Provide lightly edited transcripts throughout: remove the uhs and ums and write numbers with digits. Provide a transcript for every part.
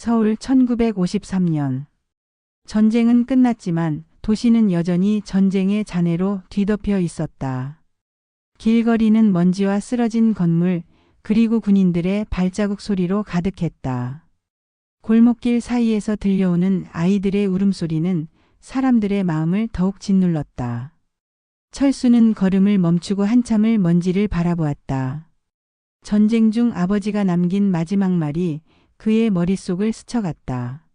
서울 1953년. 전쟁은 끝났지만 도시는 여전히 전쟁의 잔해로 뒤덮여 있었다. 길거리는 먼지와 쓰러진 건물, 그리고 군인들의 발자국 소리로 가득했다. 골목길 사이에서 들려오는 아이들의 울음소리는 사람들의 마음을 더욱 짓눌렀다. 철수는 걸음을 멈추고 한참을 먼지를 바라보았다. 전쟁 중 아버지가 남긴 마지막 말이 그의 머릿속을 스쳐갔다.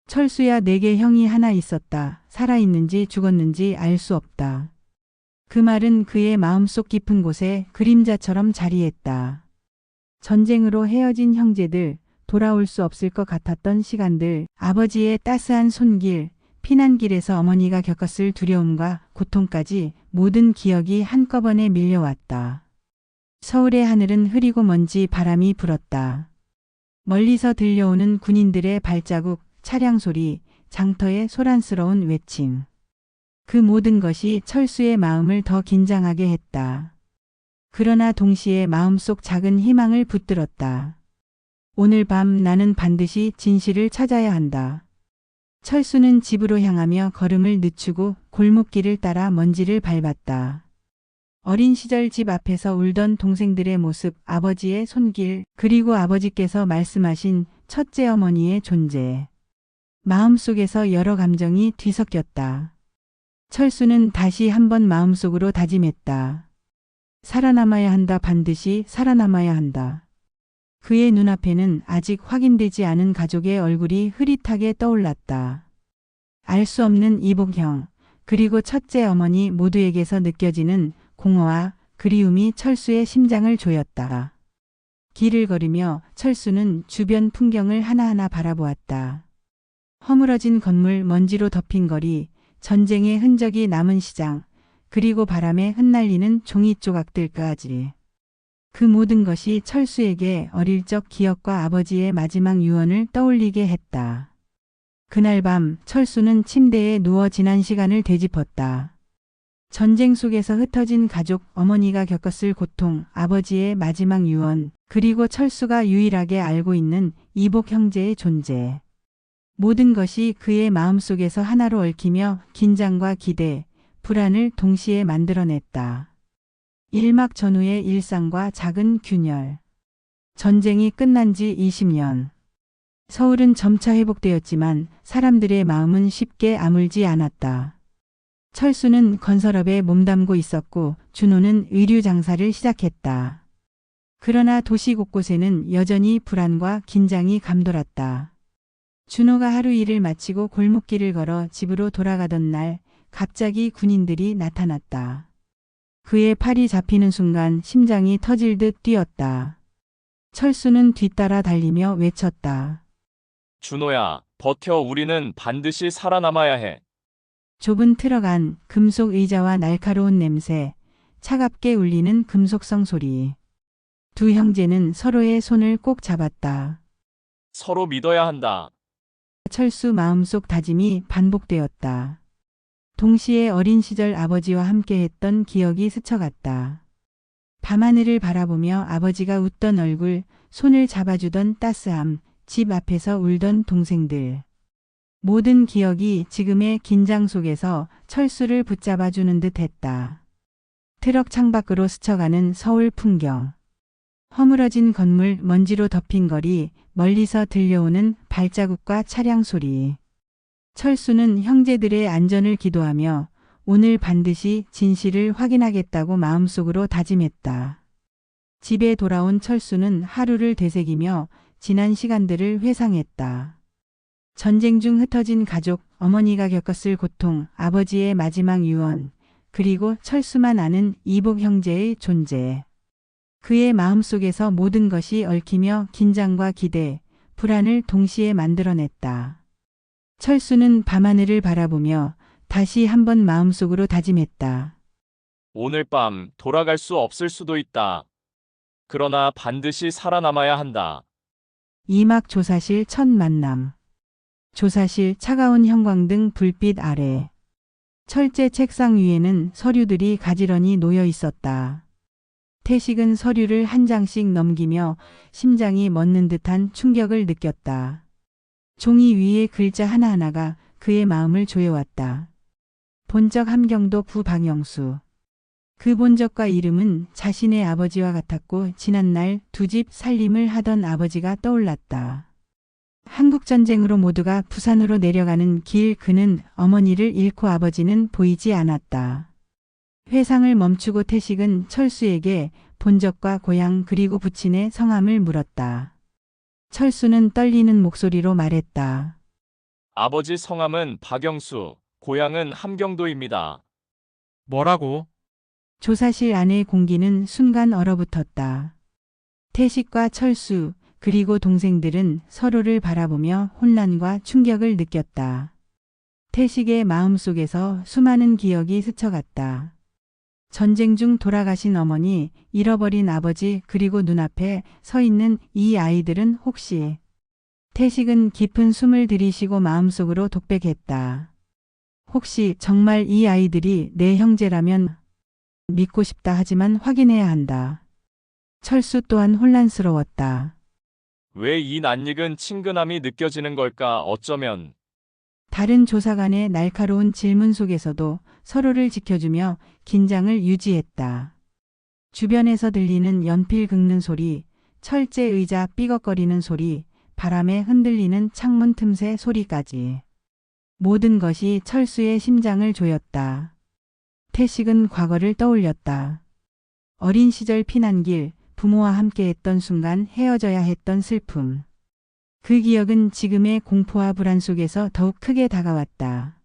철수야, 내게 형이 하나 있었다. 살아있는지 죽었는지 알 수 없다. 그 말은 그의 마음속 깊은 곳에 그림자처럼 자리했다. 전쟁으로 헤어진 형제들, 돌아올 수 없을 것 같았던 시간들, 아버지의 따스한 손길, 피난길에서 어머니가 겪었을 두려움과 고통까지 모든 기억이 한꺼번에 밀려왔다. 서울의 하늘은 흐리고 먼지 바람이 불었다. 멀리서 들려오는 군인들의 발자국, 차량 소리, 장터의 소란스러운 외침. 그 모든 것이 철수의 마음을 더 긴장하게 했다. 그러나 동시에 마음속 작은 희망을 붙들었다. 오늘 밤 나는 반드시 진실을 찾아야 한다. 철수는 집으로 향하며 걸음을 늦추고 골목길을 따라 먼지를 밟았다. 어린 시절 집 앞에서 울던 동생들의 모습, 아버지의 손길, 그리고 아버지께서 말씀하신 첫째 어머니의 존재. 마음속에서 여러 감정이 뒤섞였다. 철수는 다시 한번 마음속으로 다짐했다. 살아남아야 한다. 반드시 살아남아야 한다. 그의 눈앞에는 아직 확인되지 않은 가족의 얼굴이 흐릿하게 떠올랐다. 알 수 없는 이복형, 그리고 첫째 어머니 모두에게서 느껴지는 공허와 그리움이 철수의 심장을 조였다. 길을 걸으며 철수는 주변 풍경을 하나하나 바라보았다. 허물어진 건물, 먼지로 덮인 거리, 전쟁의 흔적이 남은 시장, 그리고 바람에 흩날리는 종이 조각들까지. 그 모든 것이 철수에게 어릴 적 기억과 아버지의 마지막 유언을 떠올리게 했다. 그날 밤 철수는 침대에 누워 지난 시간을 되짚었다. 전쟁 속에서 흩어진 가족, 어머니가 겪었을 고통, 아버지의 마지막 유언, 그리고 철수가 유일하게 알고 있는 이복 형제의 존재. 모든 것이 그의 마음속에서 하나로 얽히며 긴장과 기대, 불안을 동시에 만들어냈다. 일막 전후의 일상과 작은 균열. 전쟁이 끝난 지 20년. 서울은 점차 회복되었지만 사람들의 마음은 쉽게 아물지 않았다. 철수는 건설업에 몸담고 있었고 준호는 의류 장사를 시작했다. 그러나 도시 곳곳에는 여전히 불안과 긴장이 감돌았다. 준호가 하루 일을 마치고 골목길을 걸어 집으로 돌아가던 날 갑자기 군인들이 나타났다. 그의 팔이 잡히는 순간 심장이 터질 듯 뛰었다. 철수는 뒤따라 달리며 외쳤다. 준호야, 버텨. 우리는 반드시 살아남아야 해. 좁은 트럭 안, 금속 의자와 날카로운 냄새, 차갑게 울리는 금속성 소리. 두 형제는 서로의 손을 꼭 잡았다. 서로 믿어야 한다. 철수 마음속 다짐이 반복되었다. 동시에 어린 시절 아버지와 함께했던 기억이 스쳐갔다. 밤하늘을 바라보며 아버지가 웃던 얼굴, 손을 잡아주던 따스함, 집 앞에서 울던 동생들. 모든 기억이 지금의 긴장 속에서 철수를 붙잡아주는 듯 했다. 트럭 창밖으로 스쳐가는 서울 풍경. 허물어진 건물, 먼지로 덮인 거리, 멀리서 들려오는 발자국과 차량 소리. 철수는 형제들의 안전을 기도하며 오늘 반드시 진실을 확인하겠다고 마음속으로 다짐했다. 집에 돌아온 철수는 하루를 되새기며 지난 시간들을 회상했다. 전쟁 중 흩어진 가족, 어머니가 겪었을 고통, 아버지의 마지막 유언, 그리고 철수만 아는 이복 형제의 존재. 그의 마음속에서 모든 것이 얽히며 긴장과 기대, 불안을 동시에 만들어냈다. 철수는 밤하늘을 바라보며 다시 한번 마음속으로 다짐했다. 오늘 밤 돌아갈 수 없을 수도 있다. 그러나 반드시 살아남아야 한다. 이막 조사실 첫 만남. 조사실 차가운 형광등 불빛 아래. 철제 책상 위에는 서류들이 가지런히 놓여 있었다. 태식은 서류를 한 장씩 넘기며 심장이 멎는 듯한 충격을 느꼈다. 종이 위에 글자 하나하나가 그의 마음을 조여왔다. 본적 함경도 구 박영수. 그 본적과 이름은 자신의 아버지와 같았고 지난날 두 집 살림을 하던 아버지가 떠올랐다. 한국전쟁으로 모두가 부산으로 내려가는 길 그는 어머니를 잃고 아버지는 보이지 않았다. 회상을 멈추고 태식은 철수에게 본적과 고향 그리고 부친의 성함을 물었다. 철수는 떨리는 목소리로 말했다. 아버지 성함은 박영수, 고향은 함경도입니다. 뭐라고? 조사실 안의 공기는 순간 얼어붙었다. 태식과 철수 그리고 동생들은 서로를 바라보며 혼란과 충격을 느꼈다. 태식의 마음속에서 수많은 기억이 스쳐갔다. 전쟁 중 돌아가신 어머니, 잃어버린 아버지 그리고 눈앞에 서 있는 이 아이들은 혹시. 태식은 깊은 숨을 들이쉬고 마음속으로 독백했다. 혹시 정말 이 아이들이 내 형제라면 믿고 싶다 하지만 확인해야 한다. 철수 또한 혼란스러웠다. 왜 이 낯익은 친근함이 느껴지는 걸까? 어쩌면 다른 조사관의 날카로운 질문 속에서도 서로를 지켜주며 긴장을 유지했다. 주변에서 들리는 연필 긁는 소리, 철제 의자 삐걱거리는 소리, 바람에 흔들리는 창문 틈새 소리까지. 모든 것이 철수의 심장을 조였다. 태식은 과거를 떠올렸다. 어린 시절 피난길, 부모와 함께했던 순간 헤어져야 했던 슬픔. 그 기억은 지금의 공포와 불안 속에서 더욱 크게 다가왔다.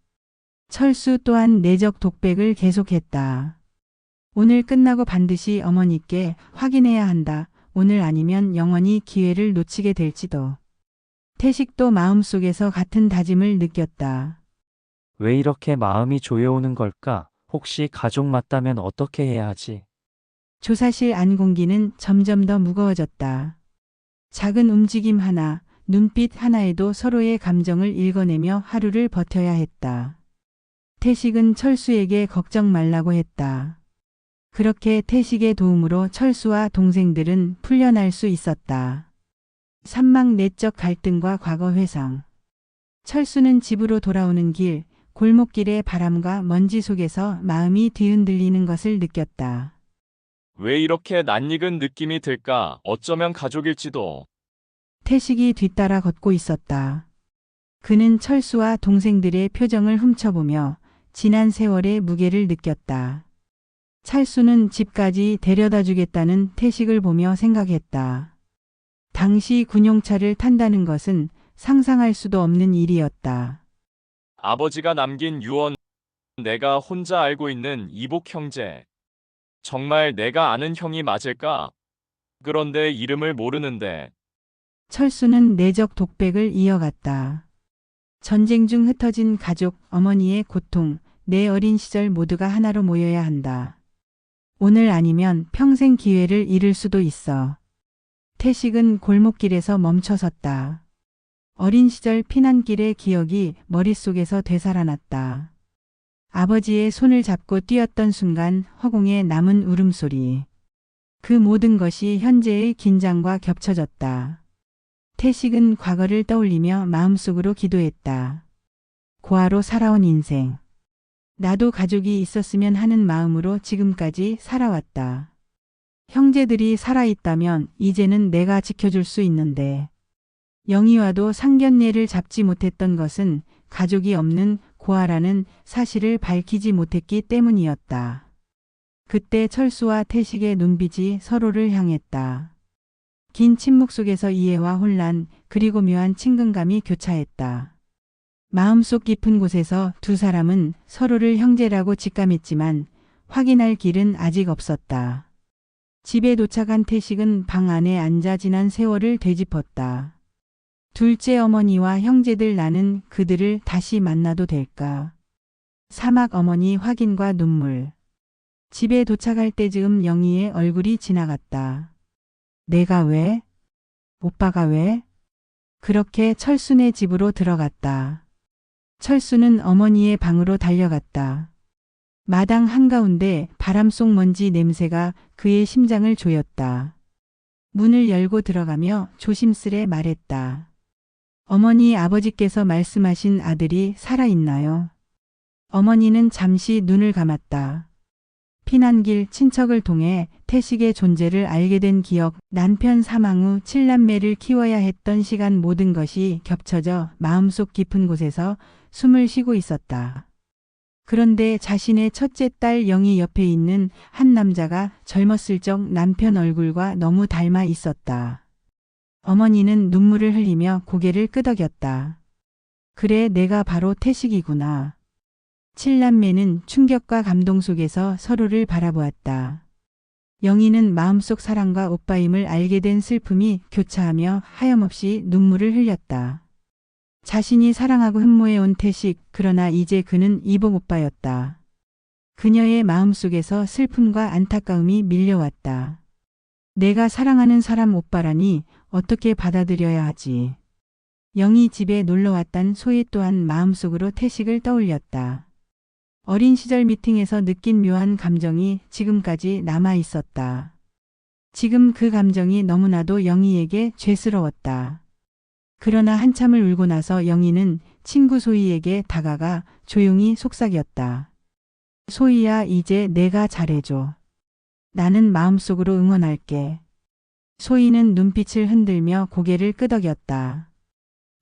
철수 또한 내적 독백을 계속했다. 오늘 끝나고 반드시 어머니께 확인해야 한다. 오늘 아니면 영원히 기회를 놓치게 될지도. 태식도 마음속에서 같은 다짐을 느꼈다. 왜 이렇게 마음이 조여오는 걸까? 혹시 가족 맞다면 어떻게 해야 하지? 조사실 안 공기는 점점 더 무거워졌다. 작은 움직임 하나, 눈빛 하나에도 서로의 감정을 읽어내며 하루를 버텨야 했다. 태식은 철수에게 걱정 말라고 했다. 그렇게 태식의 도움으로 철수와 동생들은 풀려날 수 있었다. 산막 내적 갈등과 과거 회상. 철수는 집으로 돌아오는 길, 골목길의 바람과 먼지 속에서 마음이 뒤흔들리는 것을 느꼈다. 왜 이렇게 낯익은 느낌이 들까? 어쩌면 가족일지도. 태식이 뒤따라 걷고 있었다. 그는 철수와 동생들의 표정을 훔쳐보며 지난 세월의 무게를 느꼈다. 철수는 집까지 데려다 주겠다는 태식을 보며 생각했다. 당시 군용차를 탄다는 것은 상상할 수도 없는 일이었다. 아버지가 남긴 유언, 내가 혼자 알고 있는 이복 형제. 정말 내가 아는 형이 맞을까? 그런데 이름을 모르는데. 철수는 내적 독백을 이어갔다. 전쟁 중 흩어진 가족, 어머니의 고통, 내 어린 시절 모두가 하나로 모여야 한다. 오늘 아니면 평생 기회를 잃을 수도 있어. 태식은 골목길에서 멈춰섰다. 어린 시절 피난길의 기억이 머릿속에서 되살아났다. 아버지의 손을 잡고 뛰었던 순간 허공에 남은 울음소리. 그 모든 것이 현재의 긴장과 겹쳐졌다. 태식은 과거를 떠올리며 마음속으로 기도했다. 고아로 살아온 인생. 나도 가족이 있었으면 하는 마음으로 지금까지 살아왔다. 형제들이 살아있다면 이제는 내가 지켜줄 수 있는데. 영희와도 상견례를 잡지 못했던 것은 가족이 없는 고아라는 사실을 밝히지 못했기 때문이었다. 그때 철수와 태식의 눈빛이 서로를 향했다. 긴 침묵 속에서 이해와 혼란 그리고 묘한 친근감이 교차했다. 마음속 깊은 곳에서 두 사람은 서로를 형제라고 직감했지만 확인할 길은 아직 없었다. 집에 도착한 태식은 방 안에 앉아 지난 세월을 되짚었다. 둘째 어머니와 형제들 나는 그들을 다시 만나도 될까? 사막 어머니 확인과 눈물. 집에 도착할 때즈음 영희의 얼굴이 지나갔다. 내가 왜? 오빠가 왜? 그렇게 철수네 집으로 들어갔다. 철수는 어머니의 방으로 달려갔다. 마당 한가운데 바람 속 먼지 냄새가 그의 심장을 조였다. 문을 열고 들어가며 조심스레 말했다. 어머니, 아버지께서 말씀하신 아들이 살아있나요? 어머니는 잠시 눈을 감았다. 피난길 친척을 통해 태식의 존재를 알게 된 기억, 남편 사망 후 7남매를 키워야 했던 시간, 모든 것이 겹쳐져 마음속 깊은 곳에서 숨을 쉬고 있었다. 그런데 자신의 첫째 딸 영희 옆에 있는 한 남자가 젊었을 적 남편 얼굴과 너무 닮아 있었다. 어머니는 눈물을 흘리며 고개를 끄덕였다. 그래, 내가 바로 태식이구나. 7남매는 충격과 감동 속에서 서로를 바라보았다. 영희는 마음속 사랑과 오빠임을 알게 된 슬픔이 교차하며 하염없이 눈물을 흘렸다. 자신이 사랑하고 흠모해온 태식, 그러나 이제 그는 이복 오빠였다. 그녀의 마음속에서 슬픔과 안타까움이 밀려왔다. 내가 사랑하는 사람 오빠라니 어떻게 받아들여야 하지. 영희 집에 놀러왔던 소희 또한 마음속으로 태식을 떠올렸다. 어린 시절 미팅에서 느낀 묘한 감정이 지금까지 남아 있었다. 지금 그 감정이 너무나도 영희에게 죄스러웠다. 그러나 한참을 울고 나서 영희는 친구 소희에게 다가가 조용히 속삭였다. 소희야, 이제 내가 잘해줘. 나는 마음속으로 응원할게. 소희는 눈빛을 흔들며 고개를 끄덕였다.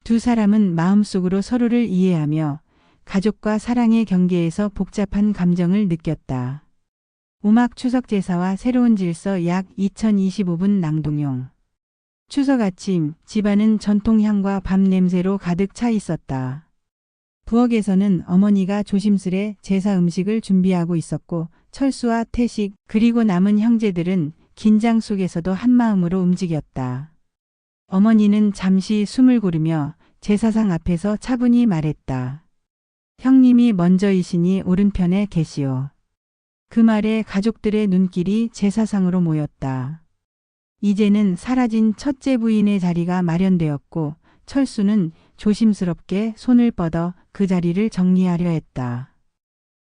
두 사람은 마음속으로 서로를 이해하며 가족과 사랑의 경계에서 복잡한 감정을 느꼈다. 음악 추석 제사와 새로운 질서 약 2025분 낭동용. 추석 아침, 집안은 전통향과 밥 냄새로 가득 차 있었다. 부엌에서는 어머니가 조심스레 제사 음식을 준비하고 있었고, 철수와 태식, 그리고 남은 형제들은 긴장 속에서도 한마음으로 움직였다. 어머니는 잠시 숨을 고르며 제사상 앞에서 차분히 말했다. 형님이 먼저이시니 오른편에 계시오. 그 말에 가족들의 눈길이 제사상으로 모였다. 이제는 사라진 첫째 부인의 자리가 마련되었고, 철수는 조심스럽게 손을 뻗어 그 자리를 정리하려 했다.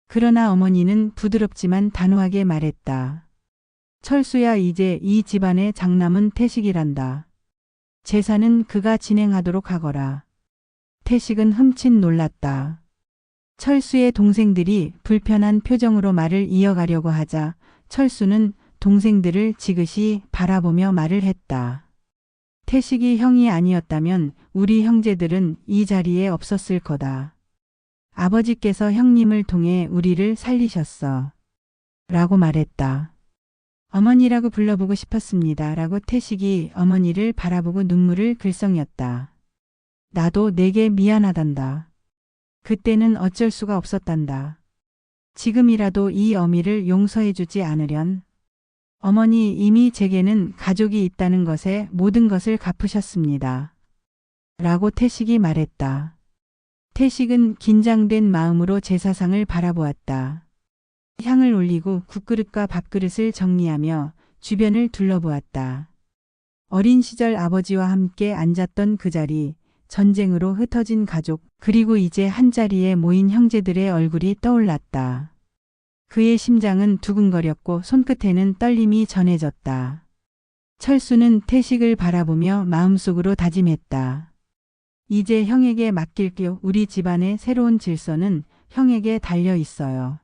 그러나 어머니는 부드럽지만 단호하게 말했다. 철수야, 이제 이 집안의 장남은 태식이란다. 제사는 그가 진행하도록 하거라. 태식은 흠칫 놀랐다. 철수의 동생들이 불편한 표정으로 말을 이어가려고 하자 철수는 동생들을 지그시 바라보며 말을 했다. 태식이 형이 아니었다면 우리 형제들은 이 자리에 없었을 거다. 아버지께서 형님을 통해 우리를 살리셨어. 라고 말했다. 어머니라고 불러보고 싶었습니다. 라고 태식이 어머니를 바라보고 눈물을 글썽였다. 나도 내게 미안하단다. 그때는 어쩔 수가 없었단다. 지금이라도 이 어미를 용서해주지 않으련. 어머니, 이미 제게는 가족이 있다는 것에 모든 것을 갚으셨습니다. 라고 태식이 말했다. 태식은 긴장된 마음으로 제사상을 바라보았다. 향을 올리고 국그릇과 밥그릇을 정리하며 주변을 둘러보았다. 어린 시절 아버지와 함께 앉았던 그 자리, 전쟁으로 흩어진 가족, 그리고 이제 한자리에 모인 형제들의 얼굴이 떠올랐다. 그의 심장은 두근거렸고 손끝에는 떨림이 전해졌다. 철수는 태식을 바라보며 마음속으로 다짐했다. 이제 형에게 맡길게요. 우리 집안의 새로운 질서는 형에게 달려 있어요.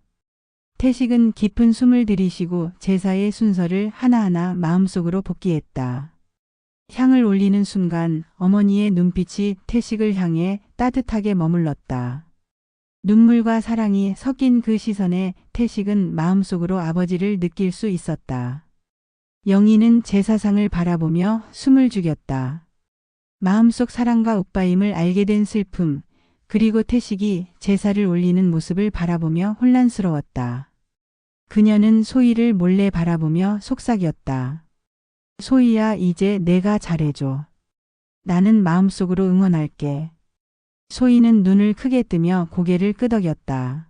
태식은 깊은 숨을 들이쉬고 제사의 순서를 하나하나 마음속으로 복기했다. 향을 올리는 순간 어머니의 눈빛이 태식을 향해 따뜻하게 머물렀다. 눈물과 사랑이 섞인 그 시선에 태식은 마음속으로 아버지를 느낄 수 있었다. 영희는 제사상을 바라보며 숨을 죽였다. 마음속 사랑과 오빠임을 알게 된 슬픔, 그리고 태식이 제사를 올리는 모습을 바라보며 혼란스러웠다. 그녀는 소희를 몰래 바라보며 속삭였다. 소희야, 이제 내가 잘해줘. 나는 마음속으로 응원할게. 소희는 눈을 크게 뜨며 고개를 끄덕였다.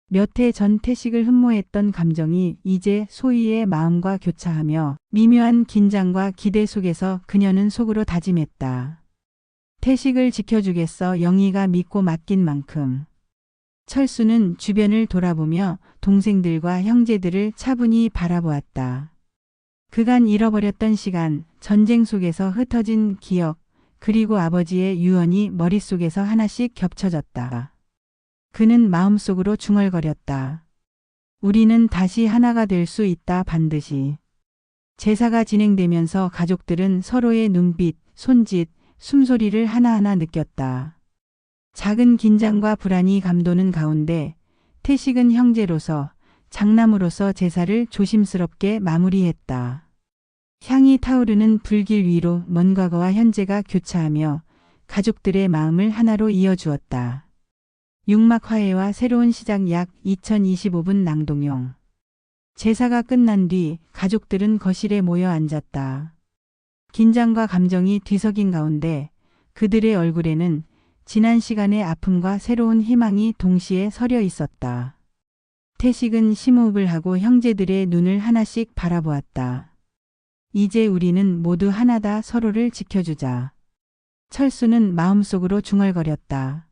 몇 해 전 태식을 흠모했던 감정이 이제 소희의 마음과 교차하며 미묘한 긴장과 기대 속에서 그녀는 속으로 다짐했다. 태식을 지켜주겠어. 영희가 믿고 맡긴 만큼. 철수는 주변을 돌아보며 동생들과 형제들을 차분히 바라보았다. 그간 잃어버렸던 시간, 전쟁 속에서 흩어진 기억, 그리고 아버지의 유언이 머릿속에서 하나씩 겹쳐졌다. 그는 마음속으로 중얼거렸다. 우리는 다시 하나가 될 수 있다, 반드시. 제사가 진행되면서 가족들은 서로의 눈빛, 손짓, 숨소리를 하나하나 느꼈다. 작은 긴장과 불안이 감도는 가운데 태식은 형제로서, 장남으로서 제사를 조심스럽게 마무리했다. 향이 타오르는 불길 위로 먼 과거와 현재가 교차하며 가족들의 마음을 하나로 이어주었다. 육막 화해와 새로운 시작 약 2025분 낭독용. 제사가 끝난 뒤 가족들은 거실에 모여 앉았다. 긴장과 감정이 뒤섞인 가운데 그들의 얼굴에는 지난 시간의 아픔과 새로운 희망이 동시에 서려 있었다. 태식은 심호흡을 하고 형제들의 눈을 하나씩 바라보았다. 이제 우리는 모두 하나다, 서로를 지켜주자. 철수는 마음속으로 중얼거렸다.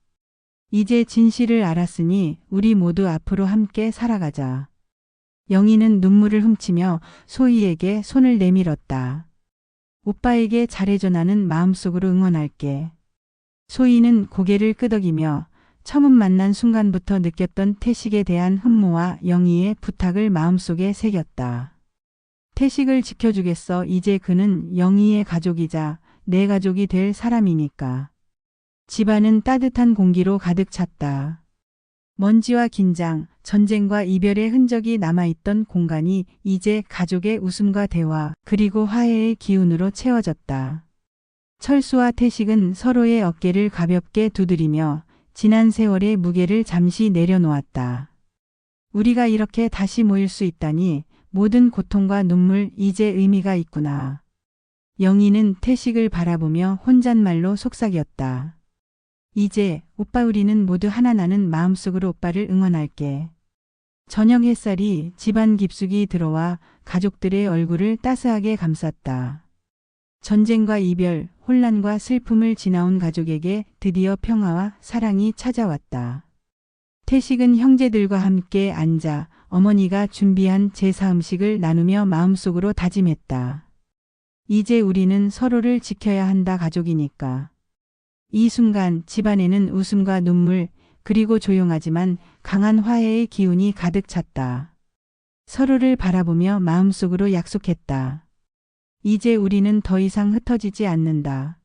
이제 진실을 알았으니 우리 모두 앞으로 함께 살아가자. 영희는 눈물을 훔치며 소희에게 손을 내밀었다. 오빠에게 잘해줘, 나는 마음속으로 응원할게. 소희는 고개를 끄덕이며 처음 만난 순간부터 느꼈던 태식에 대한 흠모와 영희의 부탁을 마음속에 새겼다. 태식을 지켜주겠어. 이제 그는 영희의 가족이자 내 가족이 될 사람이니까. 집안은 따뜻한 공기로 가득 찼다. 먼지와 긴장, 전쟁과 이별의 흔적이 남아있던 공간이 이제 가족의 웃음과 대화, 그리고 화해의 기운으로 채워졌다. 철수와 태식은 서로의 어깨를 가볍게 두드리며 지난 세월의 무게를 잠시 내려놓았다. 우리가 이렇게 다시 모일 수 있다니, 모든 고통과 눈물 이제 의미가 있구나. 영희는 태식을 바라보며 혼잣말로 속삭였다. 이제 오빠, 우리는 모두 하나, 나는 마음속으로 오빠를 응원할게. 저녁 햇살이 집안 깊숙이 들어와 가족들의 얼굴을 따스하게 감쌌다. 전쟁과 이별, 혼란과 슬픔을 지나온 가족에게 드디어 평화와 사랑이 찾아왔다. 태식은 형제들과 함께 앉아 어머니가 준비한 제사 음식을 나누며 마음속으로 다짐했다. 이제 우리는 서로를 지켜야 한다, 가족이니까. 이 순간 집안에는 웃음과 눈물, 그리고 조용하지만 강한 화해의 기운이 가득 찼다. 서로를 바라보며 마음속으로 약속했다. 이제 우리는 더 이상 흩어지지 않는다.